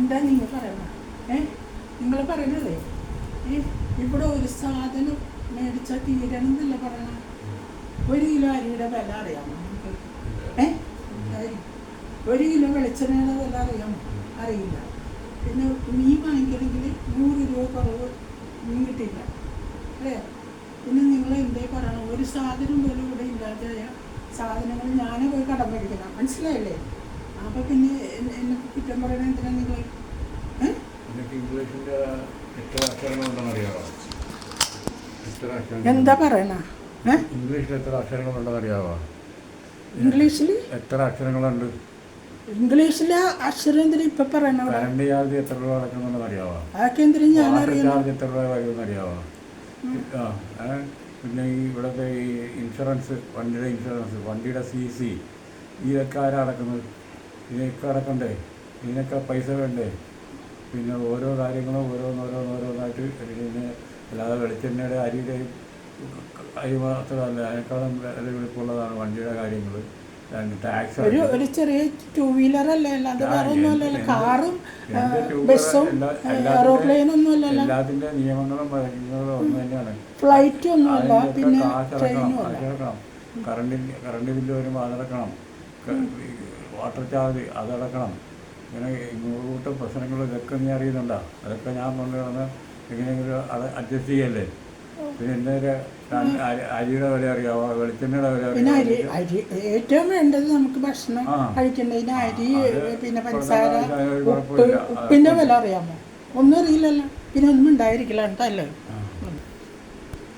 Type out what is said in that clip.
എന്താ നിങ്ങൾ പറയണം? നിങ്ങൾ പറയുന്നതേ ഇവിടെ ഒരു സാധനം മേടിച്ചാൽ തീരണം എന്നല്ല പറയണം. 1 കിലോ അരിയുടെ വില അറിയാമോ നമുക്ക്? 1 കിലോ വെളിച്ചെണ്ണയുടെ വില അറിയാമോ? അറിയില്ല. പിന്നെ മീൻ വാങ്ങിക്കണമെങ്കിൽ 100 രൂപ കുറവ് മീൻ കിട്ടില്ല, അല്ലേ? പിന്നെ നിങ്ങൾ എന്തേ പറയണം? ഒരു സാധനം പോലും ഇവിടെ ഇല്ലാതായ സാധനങ്ങൾ ഞാനേ പോയി കടം മേടിക്കണം, മനസ്സിലായില്ലേ? അപ്പോൾ പിന്നെ എന്നെ കുറ്റം പറയണ എന്തിനാ നിങ്ങൾ? എന്താ പറയണ? ഇംഗ്ലീഷിൽ എത്ര അക്ഷരങ്ങളുണ്ടെന്ന് അറിയാവോ? ഇംഗ്ലീഷിൽ എത്ര അക്ഷരങ്ങളുണ്ട്? ഇംഗ്ലീഷിലെ അക്ഷരം എന്തിനാ ഇപ്പൊ പറയണ? കറണ്ട് ചാർജ് എത്ര രൂപ അടക്കണമെന്ന് അറിയാവോ? അതൊക്കെ എന്തിനും ഞാൻ അറിയാം. ചാർജ് എത്ര രൂപ വരുമെന്ന് അറിയാവോ? പിന്നെ ഈ ഇവിടുത്തെ ഈ ഇൻഷുറൻസ്, വണ്ടിയുടെ ഇൻഷുറൻസ്, വണ്ടിയുടെ CC, ഇതൊക്കെ ആരാ അടക്കുന്നത്? ഇതിനൊക്കെ അടക്കണ്ടേ? ഇതിനൊക്കെ പൈസ വേണ്ടേ? പിന്നെ ഓരോ കാര്യങ്ങളും ഓരോന്നായിട്ട് പിന്നെ അല്ലാതെ വെളിച്ചെണ്ണയുടെ അരിയുടെയും അരി മാത്രമല്ല, അതിനേക്കാളും വില വെളുപ്പുള്ളതാണ് വണ്ടിയുടെ കാര്യങ്ങൾ. ടാക്സ് ഒരു ചെറിയ 2 വീലർ അല്ലേ, അല്ലാതെ വേറെ ഒന്നും അല്ലല്ലോ. കാറും ബസ്സും എയറോപ്ലെയിനും ഒന്നും അല്ലല്ലോ. എല്ലാത്തിൻ്റെ നിയമങ്ങളും വഴക്കങ്ങളും ഒന്ന് തന്നെയാണ്. ഫ്ലൈറ്റും ഒന്നും അല്ല, പിന്നെ ട്രെയിനും അല്ല. അടക്കണം. കറണ്ട് ബില്ല് വരുമ്പോൾ അതടക്കണം, വാട്ടർ ചാർജ് അതടക്കണം. ഇങ്ങനെ 100 കൂട്ടം പ്രശ്നങ്ങൾ ഇതൊക്കെ നീ അറിയുന്നുണ്ടോ? അതൊക്കെ ഞാൻ കൊണ്ടുവന്ന് എങ്ങനെയെങ്കിലും അഡ്ജസ്റ്റ് ചെയ്യല്ലേ? പിന്നെ എൻ്റെ അരിയുടെ വില അറിയാമോ? വെളിച്ചെണ്ണയുടെ വില പിന്നെ അറിയാമോ? അരി ഏറ്റവും വേണ്ടത് നമുക്ക് ഭക്ഷണം കഴിക്കേണ്ടതിന് അരി, പിന്നെ പഞ്ചസാര, ഉപ്പിൻ്റെ വില അറിയാമോ? ഒന്നും അറിയില്ലല്ലോ. പിന്നെ ഒന്നും ഉണ്ടായിരിക്കില്ല, കേട്ടല്ലേ?